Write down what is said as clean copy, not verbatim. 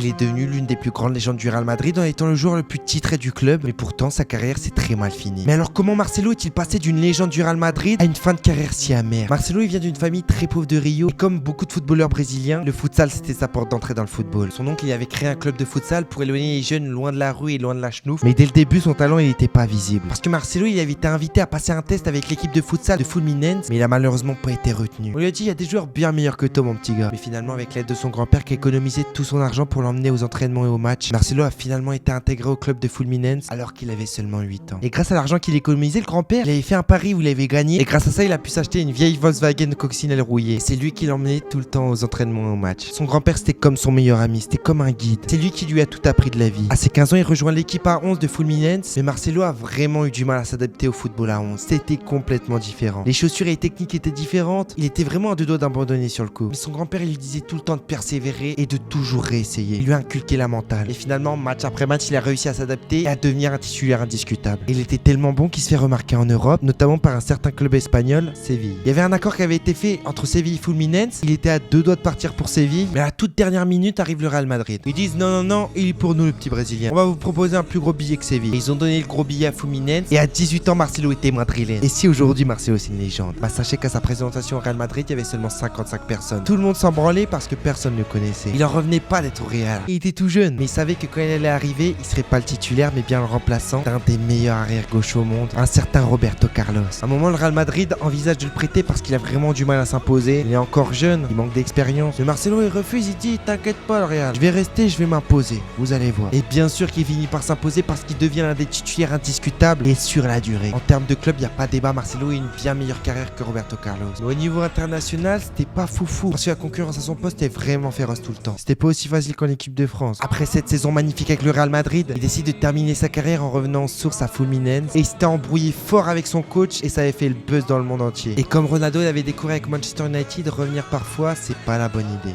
Il est devenu l'une des plus grandes légendes du Real Madrid en étant le joueur le plus titré du club, mais pourtant sa carrière s'est très mal finie. Mais alors comment Marcelo est-il passé d'une légende du Real Madrid à une fin de carrière si amère? Marcelo il vient d'une famille très pauvre de Rio, et comme beaucoup de footballeurs brésiliens, le futsal c'était sa porte d'entrée dans le football. Son oncle il avait créé un club de futsal pour éloigner les jeunes loin de la rue et loin de la chenouf, mais dès le début son talent il n'était pas visible. Parce que Marcelo il avait été invité à passer un test avec l'équipe de futsal de Fluminense, mais il a malheureusement pas été retenu. On lui a dit il y a des joueurs bien meilleurs que toi mon petit gars. Mais finalement avec l'aide de son grand-père qui a économisé tout son argent pour l'emmener aux entraînements et aux matchs, Marcelo a finalement été intégré au club de Fluminense alors qu'il avait seulement 8 ans. Et grâce à l'argent qu'il économisait, le grand-père il avait fait un pari où il avait gagné, et grâce à ça il a pu s'acheter une vieille Volkswagen coccinelle rouillée. Et c'est lui qui l'emmenait tout le temps aux entraînements et aux matchs. Son grand-père c'était comme son meilleur ami, c'était comme un guide. C'est lui qui lui a tout appris de la vie. À ses 15 ans il rejoint l'équipe à 11 de Fluminense, mais Marcelo a vraiment eu du mal à s'adapter au football à 11. C'était complètement différent. Les chaussures et les techniques étaient différentes, il était vraiment à deux doigts d'abandonner sur le coup. Mais son grand-père il lui disait tout le temps de persévérer et de toujours réessayer. Il lui a inculqué la mentale. Et finalement, match après match, il a réussi à s'adapter et à devenir un titulaire indiscutable. Et il était tellement bon qu'il se fait remarquer en Europe, notamment par un certain club espagnol, Séville. Il y avait un accord qui avait été fait entre Séville et Fluminense. Il était à deux doigts de partir pour Séville, mais à la toute dernière minute arrive le Real Madrid. Ils disent non, il est pour nous le petit Brésilien. On va vous proposer un plus gros billet que Séville. Et ils ont donné le gros billet à Fluminense, et à 18 ans, Marcelo était madrilène. Et si aujourd'hui Marcelo c'est une légende, bah sachez qu'à sa présentation au Real Madrid, il y avait seulement 55 personnes. Tout le monde s'en branlait parce que personne ne le connaissait. Il en revenait pas d'être au Real. Il était tout jeune, mais il savait que quand il allait arriver, il serait pas le titulaire, mais bien le remplaçant d'un des meilleurs arrière-gauche au monde, un certain Roberto Carlos. À un moment, le Real Madrid envisage de le prêter parce qu'il a vraiment du mal à s'imposer. Il est encore jeune, il manque d'expérience. Mais Marcelo il refuse, il dit t'inquiète pas le Real, je vais rester, je vais m'imposer. Vous allez voir. Et bien sûr qu'il finit par s'imposer parce qu'il devient l'un des titulaires indiscutables et sur la durée. En termes de club, il n'y a pas débat, Marcelo a une bien meilleure carrière que Roberto Carlos. Mais au niveau international, c'était pas foufou parce que la concurrence à son poste est vraiment féroce tout le temps. C'était pas aussi facile qu'en équipe de France. Après cette saison magnifique avec le Real Madrid, il décide de terminer sa carrière en revenant en source à Fluminense, et il s'était embrouillé fort avec son coach et ça avait fait le buzz dans le monde entier. Et comme Ronaldo avait découvert avec Manchester United, revenir parfois c'est pas la bonne idée.